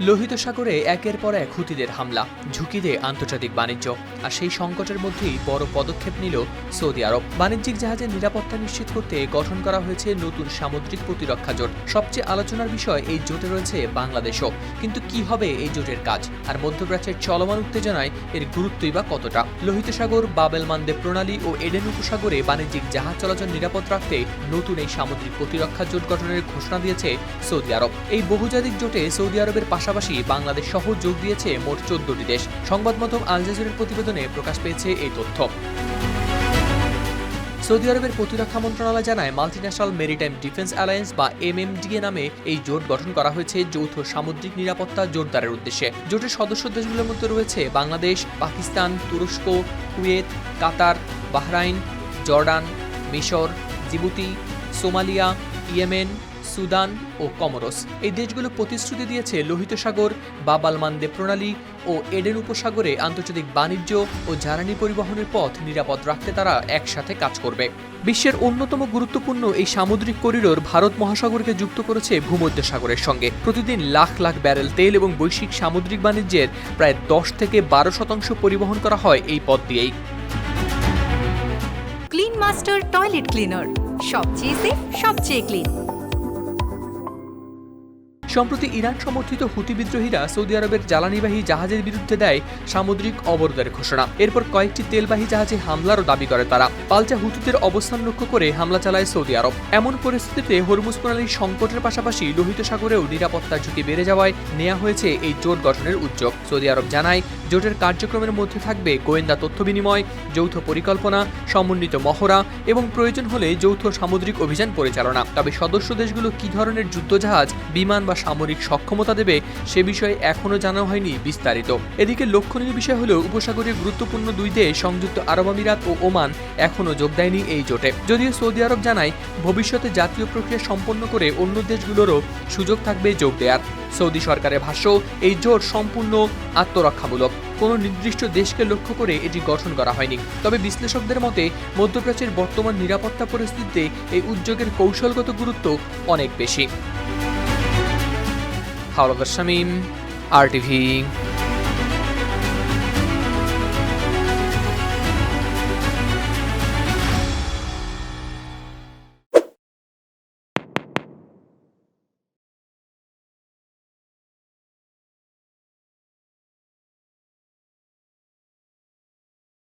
লোহিত সাগরে একের পর এক হুতিদের হামলা, ঝুঁকি দেয় আন্তর্জাতিক বাণিজ্য। আর সেই সংকটের মধ্যেই বড় পদক্ষেপ নিল সৌদি আরব। বাণিজ্যিক জাহাজের নিরাপত্তা নিশ্চিত করতে গঠন করা হয়েছে নতুন সামুদ্রিক প্রতিরক্ষা জোট। সবচেয়ে আলোচনার বিষয়, এই জোটে রয়েছে বাংলাদেশও। কিন্তু কি হবে এই জোটের কাজ, আর মধ্যপ্রাচ্যের চলমান উত্তেজনায় এর গুরুত্বই বা কতটা? লোহিত সাগর, বাবেল মানদেব প্রণালী ও এডেন উপসাগরে বাণিজ্যিক জাহাজ চলাচল নিরাপদ রাখতে নতুন এই সামুদ্রিক প্রতিরক্ষা জোট গঠনের ঘোষণা দিয়েছে সৌদি আরব। এই বহুজাতিক জোটে সৌদি আরবের পাশাপাশি বাংলাদেশ সহ যোগ দিয়েছে মোট 14টি দেশ। সংবাদ মাধ্যম আল জাজিরার প্রতিবেদনে প্রকাশ পেয়েছে এই তথ্য। সৌদি আরবের প্রতিরক্ষা মন্ত্রণালয় জানায়, মাল্টিন্যাশনাল মেরিটাইম ডিফেন্স অ্যালায়েন্স বা MMDA নামে এই জোট গঠন করা হয়েছে যৌথ সামুদ্রিক নিরাপত্তা জোরদারের উদ্দেশ্যে। জোটের সদস্য দেশগুলোর মধ্যে রয়েছে বাংলাদেশ, পাকিস্তান, তুরস্ক, কুয়েত, কাতার, বাহরাইন, জর্ডান, মিশর, জিবুতি, সোমালিয়া, ইয়েমেন, সুদান ও কমোরস। এই দেশগুলো প্রতিশ্রুতি দিয়েছে লোহিত সাগর, বাব আল মানদেব প্রণালী ও এডেন উপসাগরে আন্তর্জাতিক বাণিজ্য ও জ্বালানি পরিবহনের পথ নিরাপদ রাখতে তারা একসাথে কাজ করবে। বিশ্বের অন্যতম গুরুত্বপূর্ণ এই সামুদ্রিক করিডোর ভারত মহাসাগরকে যুক্ত করেছে ভূমধ্য সাগরের সঙ্গে। প্রতিদিন লাখ লাখ ব্যারেল তেল এবং বৈশ্বিক সামুদ্রিক বাণিজ্যের প্রায় 10 থেকে 12% পরিবহন করা হয় এই পথ দিয়েই। ক্লিন মাস্টার টয়লেট ক্লিনার, সবচেয়ে সেফ, সবচেয়ে ক্লিন। সম্প্রতি ইরান সমর্থিত হুতি বিদ্রোহীরা সৌদি আরবের জ্বালানিবাহী জাহাজের বিরুদ্ধে দেয় সামুদ্রিক অবরোধের ঘোষণা। এরপর কয়েকটি তেলবাহী জাহাজে হামলারও দাবি করে তারা। পাল্টা হুতিদের অবস্থান লক্ষ্য করে হামলা চালায় সৌদি আরব। এমন পরিস্থিতিতে হরমুজ প্রণালীর সংকটের পাশাপাশি লোহিত সাগরেও নিরাপত্তার ঝুঁকি বেড়ে যাওয়ায় নেওয়া হয়েছে এই জোট গঠনের উদ্যোগ। সৌদি আরব জানায়, জোটের কার্যক্রমের মধ্যে থাকবে গোয়েন্দা তথ্য বিনিময়, যৌথ পরিকল্পনা, সমন্বিত মহড়া এবং প্রয়োজন হলে যৌথ সামুদ্রিক অভিযান পরিচালনা। তবে সদস্য দেশগুলো কি ধরনের যুদ্ধজাহাজ, বিমান বা সামরিক সক্ষমতা দেবে সে বিষয়ে এখনও জানা হয়নি বিস্তারিত। এদিকে লক্ষণীয় বিষয় হলো, উপসাগরীয় গুরুত্বপূর্ণ দুই দেশ সংযুক্ত আরব আমিরাত ও ওমান এখনও যোগ দেয়নি এই জোটে। যদিও সৌদি আরব জানায়, ভবিষ্যতে জাতীয় প্রক্রিয়া সম্পন্ন করে অন্য দেশগুলোরও সুযোগ থাকবে যোগ দেওয়ার। সৌদি সরকারের ভাষ্য, এই জোট সম্পূর্ণ আত্মরক্ষামূলক। কোনো নির্দিষ্ট দেশকে লক্ষ্য করে এটি গঠন করা হয়নি। তবে বিশ্লেষকদের মতে, মধ্যপ্রাচ্যের বর্তমান নিরাপত্তা পরিস্থিতিতে এই উদ্যোগের কৌশলগত গুরুত্ব অনেক বেশি। হাওলাদার শামীম, RTV।